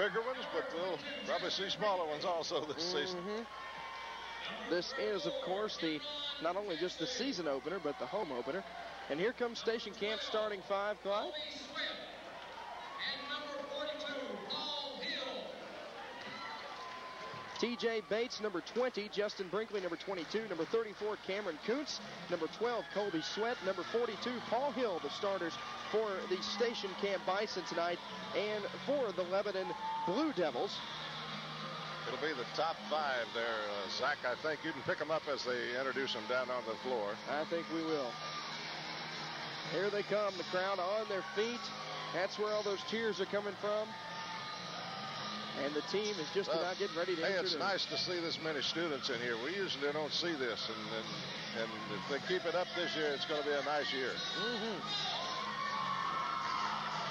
bigger ones, but we'll probably see smaller ones also this season. This is, of course, not only just the season opener, but the home opener. And here comes Station Camp starting 5, Clyde. T.J. Bates, number 20. Justin Brinkley, number 22. Number 34, Cameron Kuntz. Number 12, Colby Sweat. Number 42, Paul Hill, the starters for the Station Camp Bison tonight. And for the Lebanon Blue Devils, it'll be the top 5 there, Zach. I think you can pick them up as they introduce them down on the floor. I think we will. Here they come, the crowd on their feet. That's where all those cheers are coming from. And the team is just about getting ready to enter. Hey, it's nice to see this many students in here. We usually don't see this, and if they keep it up this year, it's going to be a nice year.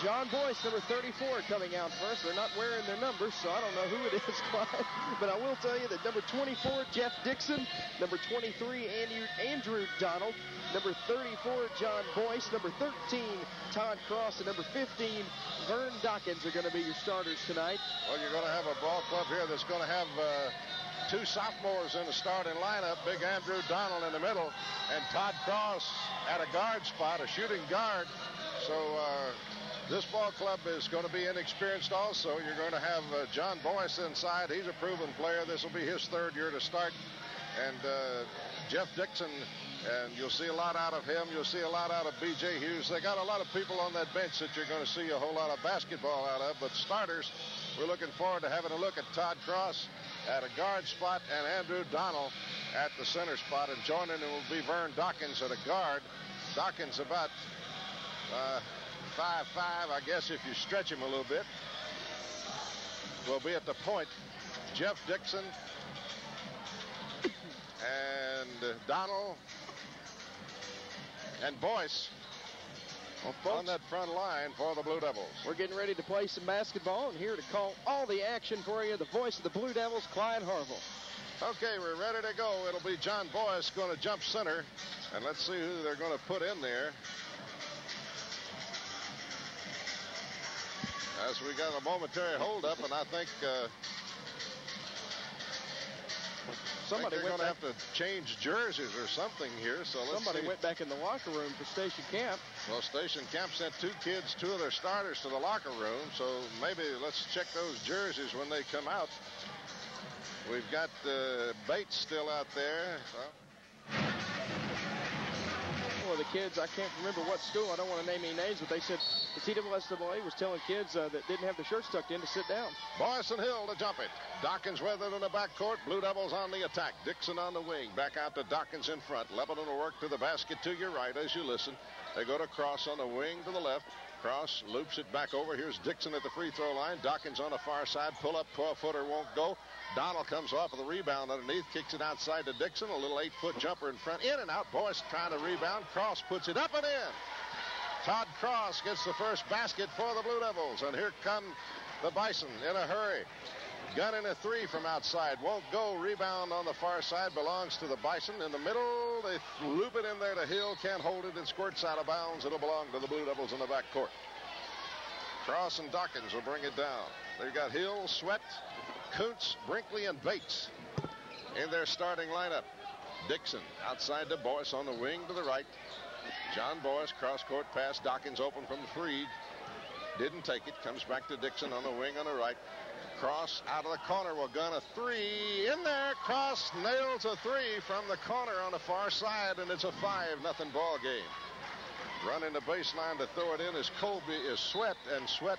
John Boyce, number 34, coming out first. They're not wearing their numbers, so I don't know who it is, Clyde. But I will tell you that number 24, Jeff Dixon. Number 23, Andrew Donald. Number 34, John Boyce. Number 13, Todd Cross. And number 15, Vern Dawkins are going to be your starters tonight. Well, you're going to have a ball club here that's going to have 2 sophomores in the starting lineup. Big Andrew Donald in the middle, and Todd Cross at a guard spot, a shooting guard. So this ball club is going to be inexperienced also. You're going to have John Boyce inside. He's a proven player. This will be his 3rd year to start. And Jeff Dixon, and you'll see a lot out of him. You'll see a lot out of B.J. Hughes. They got a lot of people on that bench that you're going to see a whole lot of basketball out of. But starters, we're looking forward to having a look at Todd Cross at a guard spot and Andrew Donald at the center spot. And joining him will be Vern Dawkins at a guard. Dawkins about 5'5", I guess, if you stretch him a little bit. Will be at the point. Jeff Dixon and Donald and Boyce on that front line for the Blue Devils. We're getting ready to play some basketball, and here to call all the action for you, the voice of the Blue Devils, Clyde Harville. Okay, we're ready to go. It'll be John Boyce going to jump center, and let's see who they're going to put in there. As we got a momentary holdup, and I think they're going to have to change jerseys or something here. So somebody went back in the locker room for Station Camp. Well, Station Camp sent 2 of their starters to the locker room. So maybe let's check those jerseys when they come out. We've got Bates still out there. Well, the kids, I can't remember what school. I don't want to name any names, but they said the TWSAA was telling kids that didn't have their shirts tucked in to sit down. Boyce and Hill to jump it. Dawkins with it in the backcourt. Blue Devils on the attack. Dixon on the wing. Back out to Dawkins in front. Lebanon will work to the basket to your right as you listen. They go to Cross on the wing to the left. Cross loops it back over. Here's Dixon at the free throw line. Dawkins on the far side. Pull up 12-footer won't go. Donald comes off of the rebound underneath. Kicks it outside to Dixon. A little 8-foot jumper in front. In and out. Boyce trying to rebound. Cross puts it up and in. Todd Cross gets the first basket for the Blue Devils. And here come the Bison in a hurry. Gunning a 3 from outside. Won't go. Rebound on the far side belongs to the Bison. In the middle, they loop it in there to Hill. Can't hold it. It squirts out of bounds. It'll belong to the Blue Devils in the backcourt. Cross and Dawkins will bring it down. They've got Hill, Sweat, Kuntz, Brinkley, and Bates in their starting lineup. Dixon outside to Boyce on the wing to the right. John Boyce, cross-court pass. Dawkins open from 3. Didn't take it. Comes back to Dixon on the wing on the right. Cross out of the corner will gun a 3. In there. Cross nails a 3 from the corner on the far side, and it's a 5-0 ball game. Running the baseline to throw it in is Sweat, and Sweat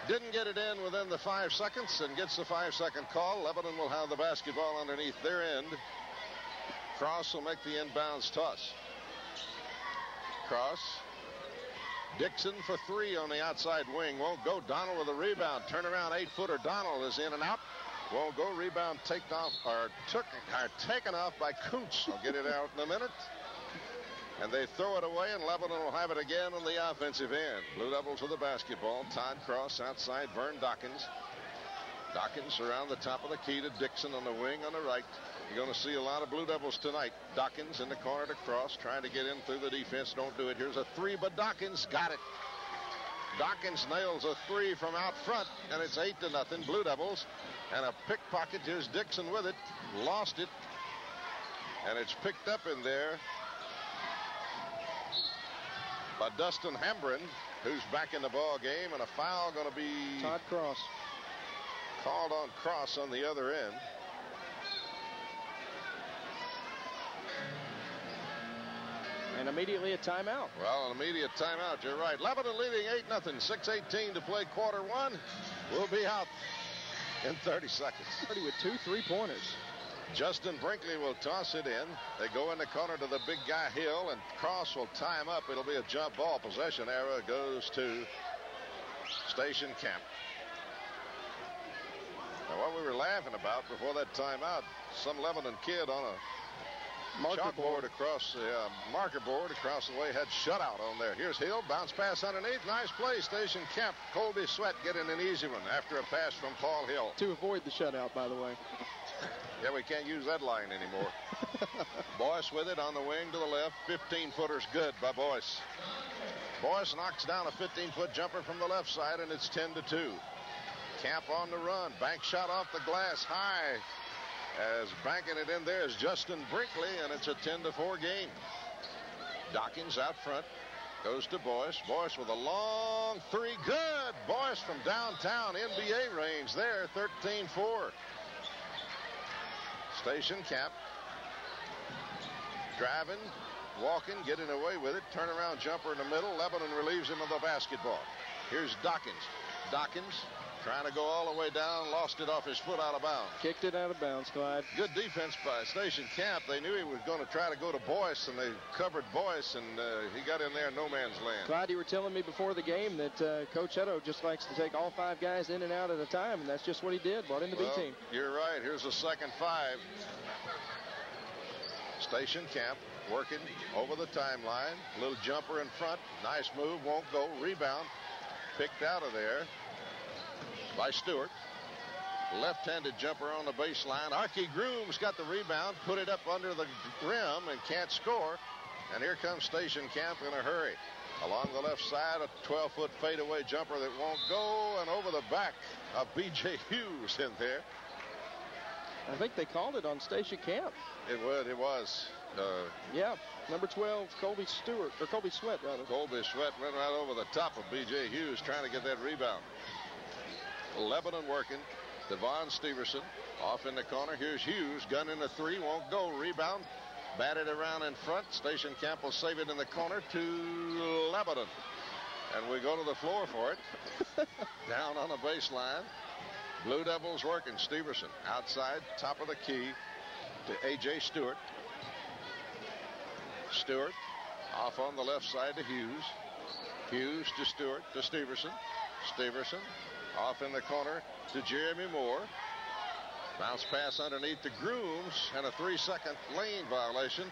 didn't get it in within the 5 seconds and gets the 5-second call. Lebanon will have the basketball underneath their end. Cross will make the inbounds toss. Cross. Dixon for 3 on the outside wing. Won't go. Donald with a rebound. Turnaround 8-footer. Donald is in and out. Won't go. Rebound taken off by Kuntz. I'll get it out in a minute. And they throw it away, and Lebanon will have it again on the offensive end. Blue Devils with the basketball. Todd Cross outside. Vern Dawkins. Dawkins around the top of the key to Dixon on the wing on the right. You're going to see a lot of Blue Devils tonight. Dawkins in the corner to Cross, trying to get in through the defense. Don't do it. Here's a 3, but Dawkins got it. Dawkins nails a three from out front, and it's 8-0 Blue Devils. And a pickpocket. Here's Dixon with it. Lost it. And it's picked up in there by Dustin Hambren, who's back in the ball game. And a foul going to be Todd Cross. Called on Cross on the other end. And immediately a timeout. Well, an immediate timeout. You're right. Lebanon leading 8-0. 6:18 to play quarter one. We'll be out in 30 seconds. With 2 3-pointers. Justin Brinkley will toss it in. They go in the corner to the big guy Hill, and Cross will tie him up. It'll be a jump ball. Possession error goes to StationCamp. Now, what we were laughing about before that timeout, some Lebanon kid on a chalkboard across the marker board across the way had shutout on there. Here's Hill, bounce pass underneath, nice play. StationCamp. Colby Sweat getting an easy one after a pass from Paul Hill. To avoid the shutout, by the way. Yeah, we can't use that line anymore. Boyce with it on the wing to the left. 15-footer's good by Boyce. Boyce knocks down a 15-foot jumper from the left side, and it's 10-2. Camp on the run. Bank shot off the glass high. As banking it in there is Justin Brinkley, and it's a 10-4 game. Dawkins out front. Goes to Boyce. Boyce with a long three. Good. Boyce from downtown NBA range there. 13-4. StationCamp. Driving, walking, getting away with it. Turnaround jumper in the middle. Lebanon relieves him of the basketball. Here's Dawkins. Dawkins trying to go all the way down. Lost it off his foot out of bounds. Kicked it out of bounds, Clyde. Good defense by StationCamp. They knew he was going to try to go to Boyce, and they covered Boyce, and he got in there in no man's land. Clyde, you were telling me before the game that Coach Edo just likes to take all 5 guys in and out at a time, and that's just what he did. Brought in the B team. You're right. Here's the second 5. StationCamp working over the timeline. Little jumper in front. Nice move. Won't go. Rebound. Picked out of there by Stewart. Left-handed jumper on the baseline. Archie Grooms got the rebound. Put it up under the rim and can't score. And here comes StationCamp in a hurry. Along the left side, a 12-foot fadeaway jumper that won't go. And over the back of B.J. Hughes in there. I think they called it on StationCamp. It was. Yeah, number 12, Colby Sweat, rather. Colby Sweat went right over the top of B.J. Hughes trying to get that rebound. Lebanon working. Devon Steverson off in the corner. Here's Hughes. Gunning a three. Won't go. Rebound. Batted around in front. StationCamp will save it in the corner to Lebanon. And we go to the floor for it. Down on the baseline. Blue Devils working. Steverson outside, top of the key to A.J. Stewart. Stewart off on the left side to Hughes. Hughes to Stewart to Steverson. Steverson off in the corner to Jeremy Moore. Bounce pass underneath to Grooms, and a 3-second lane violation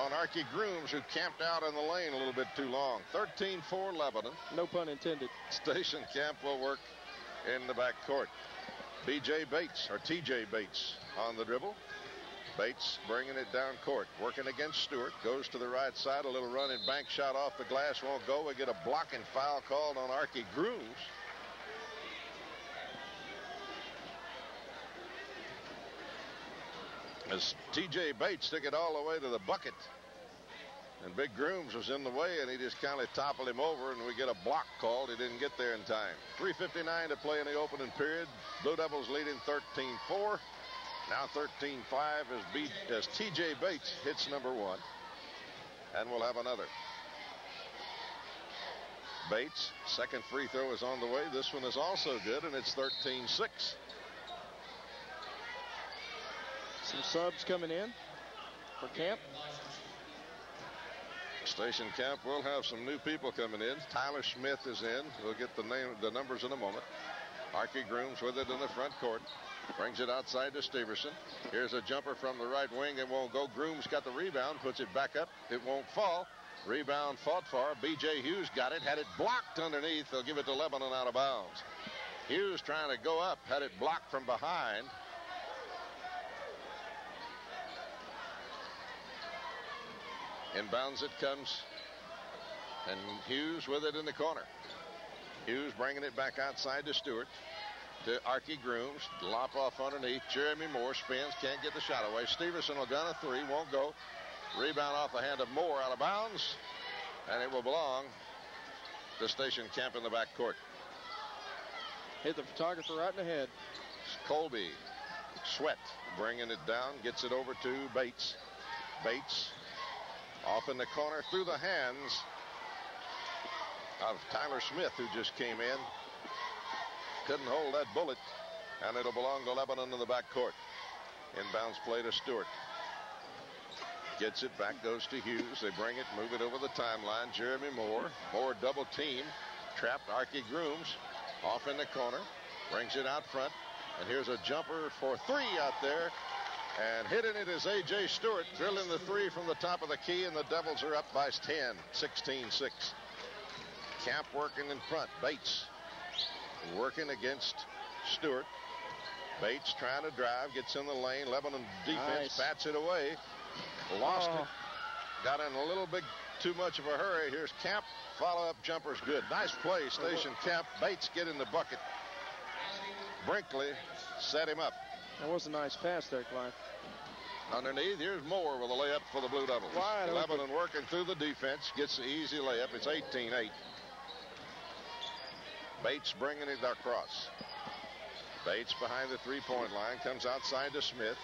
on Archie Grooms, who camped out in the lane a little bit too long. 13-4 Lebanon. No pun intended. StationCamp will work in the back court. B.J. Bates, or T.J. Bates on the dribble. Bates bringing it down court, working against Stewart. Goes to the right side, a little running bank shot off the glass, won't go. We get a blocking foul called on Archie Grooms. As T.J. Bates took it all the way to the bucket. And Big Grooms was in the way, and he just kind of toppled him over, and we get a block called. He didn't get there in time. 3:59 to play in the opening period. Blue Devils leading 13-4. Now 13-5 as T.J. Bates hits number 1. And we'll have another. Bates, second free throw is on the way. This one is also good, and it's 13-6. Some subs coming in for Camp. StationCamp will have some new people coming in. Tyler Smith is in. We'll get the numbers in a moment. Archie Grooms with it in the front court. Brings it outside to Steverson. Here's a jumper from the right wing. It won't go. Grooms got the rebound. Puts it back up. It won't fall. Rebound fought for. B.J. Hughes got it. Had it blocked underneath. They'll give it to Lebanon out of bounds. Hughes trying to go up. Had it blocked from behind. Inbounds it comes. And Hughes with it in the corner. Hughes bringing it back outside to Stewart. To Archie Grooms. Lop off underneath. Jeremy Moore spins. Can't get the shot away. Steverson will gun a three. Won't go. Rebound off the hand of Moore out of bounds. And it will belong to StationCamp in the backcourt. Hit the photographer right in the head. Colby. Sweat bringing it down. Gets it over to Bates. Bates off in the corner through the hands of Tyler Smith, who just came in. Couldn't hold that bullet, and it'll belong to Lebanon in the backcourt. Inbounds play to Stewart. Gets it back, goes to Hughes. They bring it, move it over the timeline. Jeremy Moore. Moore double team. Trapped Archie Grooms. Off in the corner. Brings it out front. And here's a jumper for three out there. And hitting it is A.J. Stewart, drilling the three from the top of the key, and the Devils are up by 10, 16-6. Camp working in front. Bates working against Stewart. Bates trying to drive, gets in the lane. Lebanon defense bats it away. Lost it. Got in a little bit too much of a hurry. Here's Camp. Follow-up jumper's good. Nice play, StationCamp. Bates get in the bucket. Brinkley set him up. That was a nice pass there, Clyde. Underneath, here's Moore with a layup for the Blue Devils. Wide Lebanon working through the defense. Gets the easy layup. It's 18-8. Bates bringing it across. Bates behind the three-point line. Comes outside to Smith.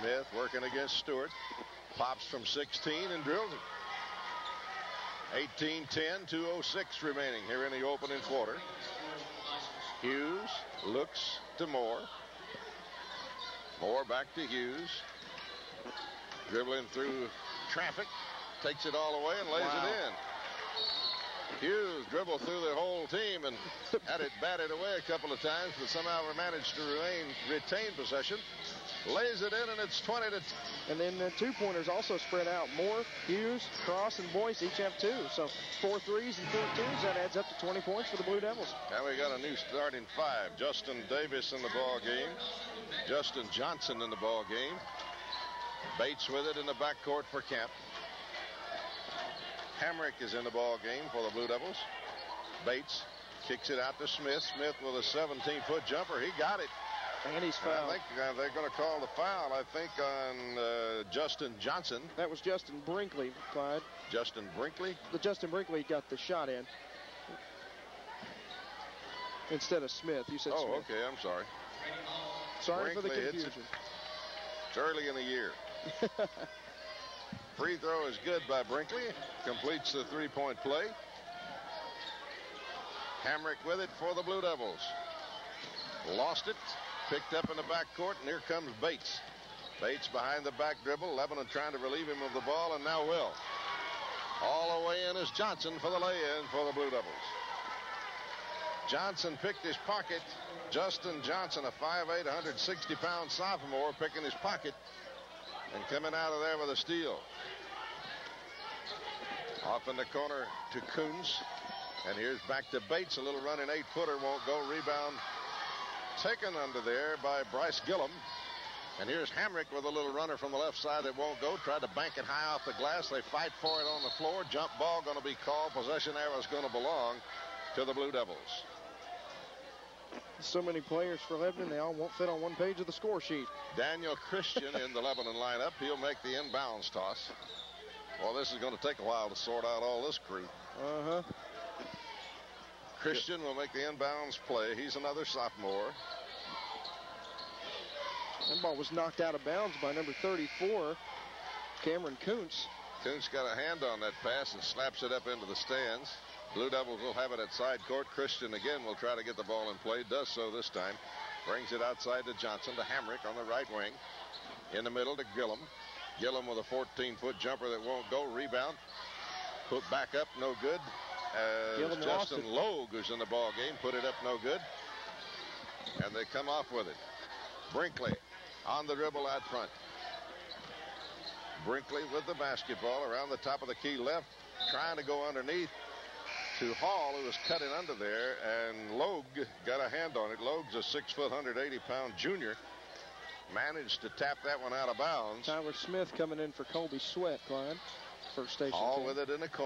Smith working against Stewart. Pops from 16 and drills it. 18-10, 2:06 remaining here in the opening quarter. Hughes looks to Moore. Moore back to Hughes. Dribbling through traffic. Takes it all away and lays it in. Hughes dribbled through the whole team and had it batted away a couple of times, but somehow managed to retain possession. Lays it in, and it's 20 to. And then the two-pointers also spread out. Moore, Hughes, Cross, and Boyce each have two. So 4 threes and 4 twos. That adds up to 20 points for the Blue Devils. Now we got a new starting five. Justin Davis in the ball game. Justin Johnson in the ball game. Bates with it in the backcourt for Camp. Hamrick is in the ball game for the Blue Devils. Bates kicks it out to Smith. Smith with a 17-foot jumper. He got it. And he's fouled. I think they're going to call the foul, I think, on Justin Johnson. That was Justin Brinkley, Clyde. Justin Brinkley? Justin Brinkley got the shot in. Instead of Smith. You said Smith. Oh, okay. I'm sorry. Sorry Brinkley for the confusion. It's early in the year. Free throw is good by Brinkley. Completes the three-point play. Hamrick with it for the Blue Devils. Lost it. Picked up in the backcourt, and here comes Bates. Bates behind the back dribble. Lebanon trying to relieve him of the ball, and now will. All the way in is Johnson for the lay-in for the Blue Devils. Johnson picked his pocket. Justin Johnson, a 5'8", 160-pound sophomore, picking his pocket and coming out of there with a steal. Off in the corner to Kuntz. And here's back to Bates. A little running 8-footer won't go. Rebound taken under there by Bryce Gillum. And here's Hamrick with a little runner from the left side that won't go. Tried to bank it high off the glass. They fight for it on the floor. Jump ball going to be called. Possession arrow is going to belong to the Blue Devils. So many players for Lebanon, they all won't fit on one page of the score sheet. Daniel Christian in the Lebanon lineup. He'll make the inbounds toss. Well, this is going to take a while to sort out all this crew. Uh-huh. Christian will make the inbounds play. He's another sophomore. That ball was knocked out of bounds by number 34, Cameron Kuntz. Kuntz got a hand on that pass and slaps it up into the stands. Blue Devils will have it at side court. Christian again will try to get the ball in play. Does so this time. Brings it outside to Johnson, to Hamrick on the right wing. In the middle to Gillum. Gillum with a 14-foot jumper that won't go. Rebound. Put back up, no good. As Justin Logue, who's in the ball game, put it up, no good. And they come off with it. Brinkley on the dribble out front. Brinkley with the basketball around the top of the key left, trying to go underneath to Hall, who was cutting under there, and Logue got a hand on it. Logue's a 6-foot, 180-pound junior. Managed to tap that one out of bounds. Tyler Smith coming in for Colby Sweat, Clyde, for StationCamp. Hall with it in the corner.